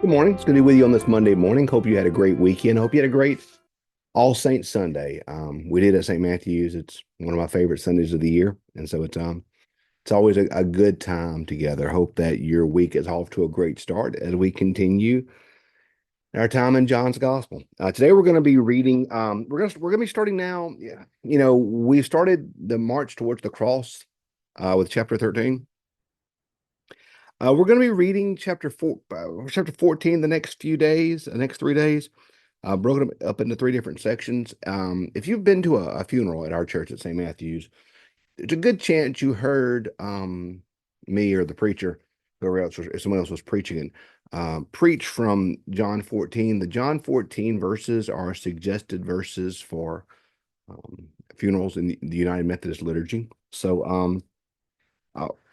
Good morning. It's good to be with you on this Monday morning. Hope you had a great weekend. Hope you had a great All Saints Sunday. We did at St. Matthew's. It's one of my favorite Sundays of the year, and so it's always a good time together. Hope that your week is off to a great start as we continue our time in John's Gospel. Today we're going to be reading. We're going to be starting now. Yeah, we started the march towards the cross with chapter 13. We're going to be reading chapter 14 the next few days, the next 3 days, broken up into three different sections. If you've been to a funeral at our church at St. Matthew's, it's a good chance you heard me or the preacher, whoever else was, if someone else was preaching it, preach from John 14. The John 14 verses are suggested verses for funerals in the United Methodist liturgy. So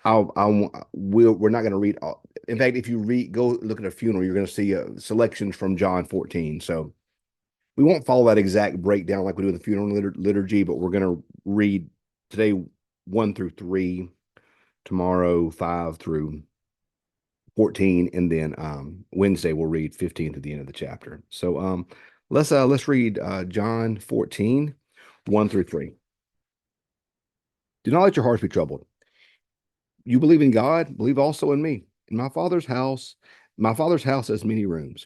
we're not going to read all. In fact, if you go look at a funeral, you're going to see selections from John 14. So we won't follow that exact breakdown like we do in the funeral liturgy, but we're going to read today 1 through 3, tomorrow 5 through 14, and then Wednesday we'll read 15 to the end of the chapter. So let's read John 14, 1 through 3. Do not let your hearts be troubled. You believe in God, believe also in me. In my father's house has many rooms.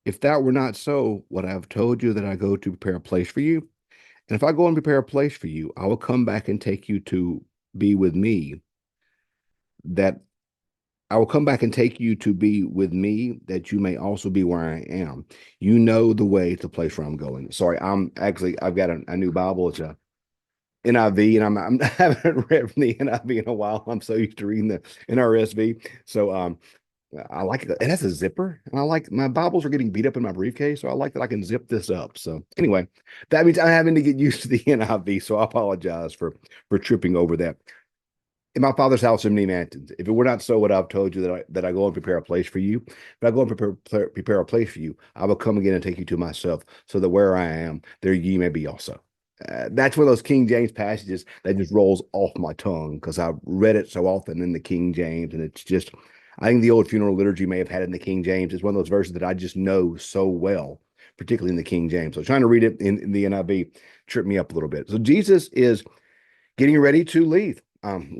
If that were not so, would I have told you that I go to prepare a place for you? And if I go and prepare a place for you, I will come back and take you to be with me, that I will come back and take you to be with me, that you may also be where I am. You know the way to the place where I'm going. Sorry, I've got a new Bible. It's a NIV, and I haven't read from the NIV in a while. I'm so used to reading the NRSV. So I like it. It has a zipper, and I like my Bibles are getting beat up in my briefcase, so I like that I can zip this up. So anyway, that means I'm having to get used to the NIV. So I apologize for tripping over that. In my father's house are many mansions. If it were not so, what I've told you that I go and prepare a place for you. If I go and prepare a place for you, I will come again and take you to myself, so that where I am, there ye may be also. That's one of those King James passages that just rolls off my tongue because I've read it so often in the King James, and it's just, I think the old funeral liturgy may have had it in the King James. It's one of those verses that I just know so well, particularly in the King James. So trying to read it in the NIV tripped me up a little bit. So Jesus is getting ready to leave.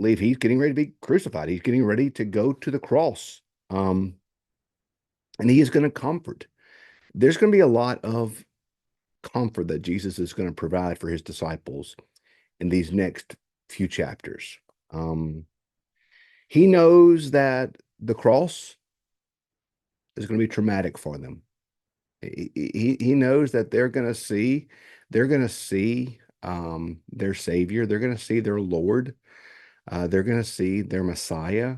He's getting ready to be crucified. He's getting ready to go to the cross. And he is going to comfort. There's going to be a lot of comfort that Jesus is going to provide for his disciples in these next few chapters. He knows that the cross is going to be traumatic for them. He knows that they're going to see their Savior. They're going to see their Lord. They're going to see their Messiah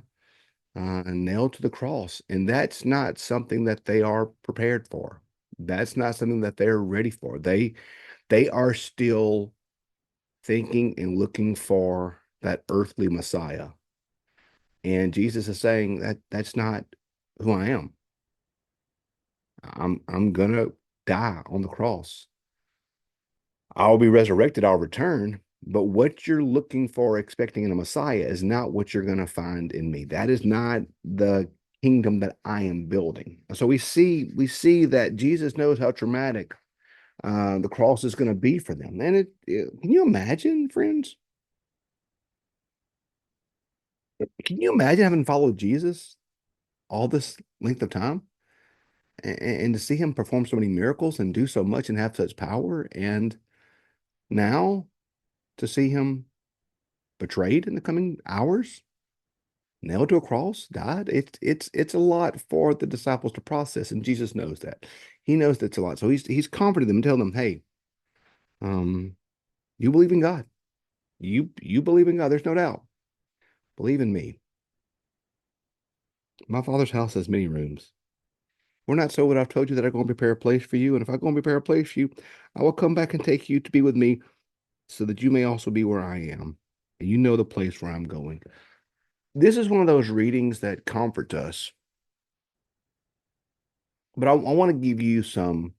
nailed to the cross. And that's not something that they are prepared for. That's not something that they're ready for. They are still thinking and looking for that earthly Messiah. And Jesus is saying that that's not who I am. I'm gonna die on the cross. I'll be resurrected, I'll return. But what you're looking for, expecting in a Messiah, is not what you're going to find in me. That is not the kingdom that I am building. So we see that Jesus knows how traumatic the cross is going to be for them. And can you imagine, friends? Can you imagine having followed Jesus all this length of time and to see him perform so many miracles and do so much and have such power, and now to see him betrayed in the coming hours, nailed to a cross, died. It's a lot for the disciples to process, and Jesus knows that. He knows that's a lot. So he's comforting them and telling them, hey, um, you believe in God. You believe in God. There's no doubt. Believe in me. My father's house has many rooms. We're not so what I've told you that I'm going to prepare a place for you. And if I go and prepare a place for you, I will come back and take you to be with me, so that you may also be where I am. And you know the place where I'm going. This is one of those readings that comforts us. But I want to give you some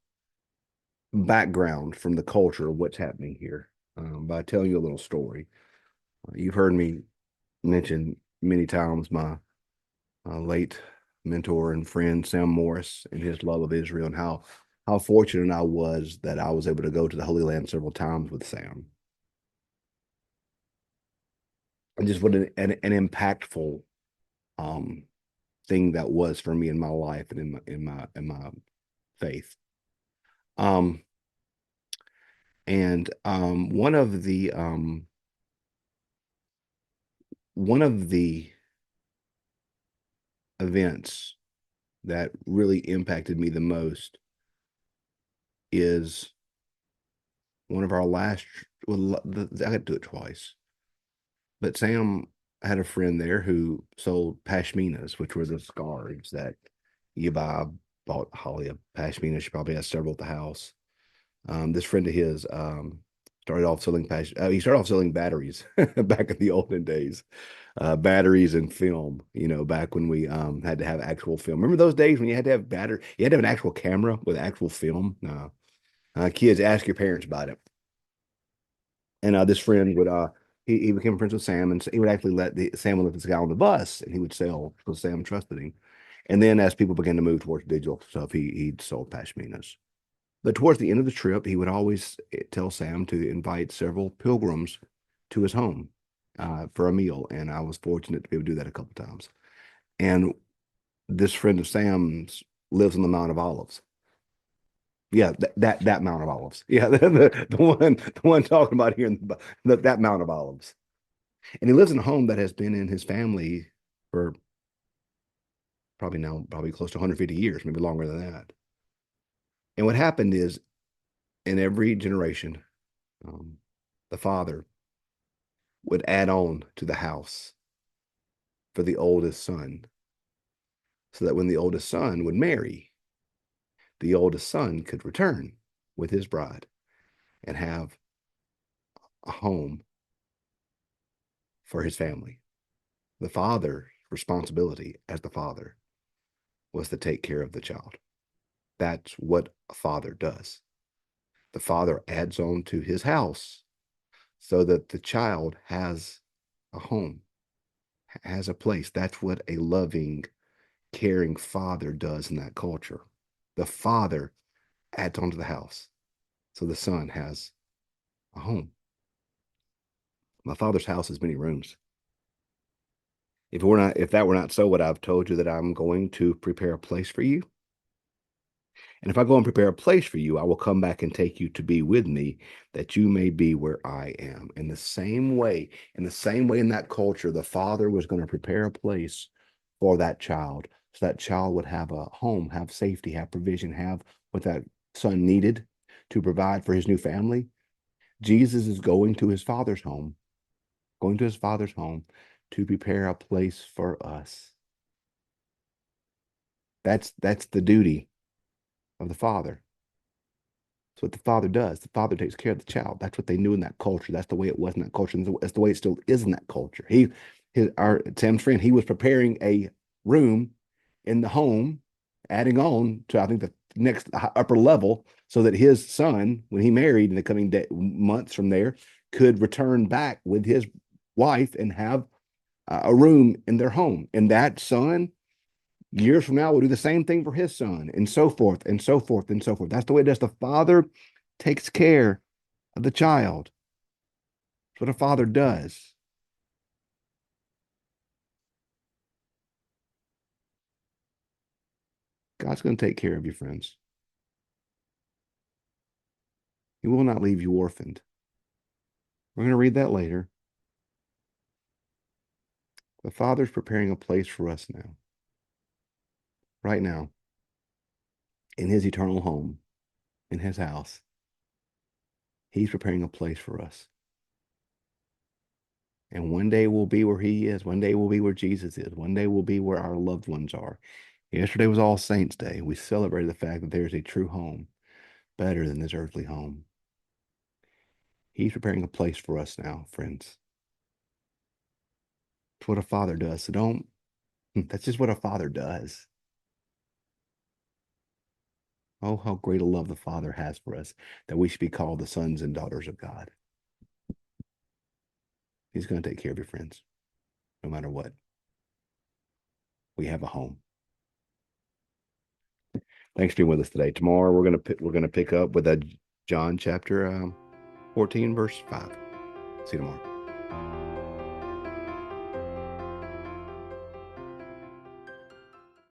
background from the culture of what's happening here by telling you a little story. You've heard me mention many times my late mentor and friend Sam Morris and his love of Israel, and how fortunate I was that I was able to go to the Holy Land several times with Sam, and just what an impactful um thing that was for me in my life and in my faith. Um, and one of the events that really impacted me the most is one of our last. Well, I had to do it twice, but Sam had a friend there who sold pashminas, which were the scarves that you buy. Bought Holly a pashmina. She probably has several at the house. This friend of his started off selling he started off selling batteries back in the olden days, batteries and film. You know, back when we had to have actual film. Remember those days when you had to have battery? You had to have an actual camera with actual film. Kids, ask your parents about it. And this friend would he became friends with Sam, and he would actually let the Sam would let this guy on the bus, and he would sell because Sam trusted him. And then as people began to move towards digital stuff, he sold pashminas. But towards the end of the trip, he would always tell Sam to invite several pilgrims to his home for a meal. And I was fortunate to be able to do that a couple times. And this friend of Sam's lives on the Mount of Olives. Yeah, that Mount of Olives. Yeah, the one talking about here in that Mount of Olives. And he lives in a home that has been in his family for probably close to 150 years, maybe longer than that. And what happened is in every generation, um, the father would add on to the house for the oldest son, so that when the oldest son would marry, the oldest son could return with his bride and have a home for his family. The father's responsibility as the father was to take care of the child. That's what a father does. The father adds on to his house so that the child has a home, has a place. That's what a loving, caring father does in that culture. The father adds on to the house so the son has a home. My father's house has many rooms. If that were not so, would I have told you that I'm going to prepare a place for you? And if I go and prepare a place for you, I will come back and take you to be with me, that you may be where I am. In that culture, the father was going to prepare a place for that child, so that child would have a home, have safety, have provision, have what that son needed to provide for his new family. Jesus is going to his father's home to prepare a place for us. That's the duty of the father. That's what the father does. The father takes care of the child. That's what they knew in that culture. That's the way it was in that culture. And that's the way it still is in that culture. Our Sam's friend, he was preparing a room in the home, adding on to I think the next upper level, so that his son, when he married in the coming months from there, could return back with his wife and have a room in their home. And that son, years from now, will do the same thing for his son, and so forth, and so forth, and so forth. That's the way it does. The father takes care of the child. That's what a father does. God's going to take care of you, friends. He will not leave you orphaned. We're going to read that later. The Father's preparing a place for us now, right now, in his eternal home, in his house. He's preparing a place for us. And one day we'll be where he is. One day we'll be where Jesus is. One day we'll be where our loved ones are. Yesterday was All Saints' Day. We celebrated the fact that there's a true home better than this earthly home. He's preparing a place for us now, friends. It's what a father does. So don't, that's just what a father does. Oh, how great a love the Father has for us that we should be called the sons and daughters of God. He's going to take care of your friends, no matter what. We have a home. Thanks for being with us today. Tomorrow we're gonna pick up with that John chapter 14 verse 5. See you tomorrow.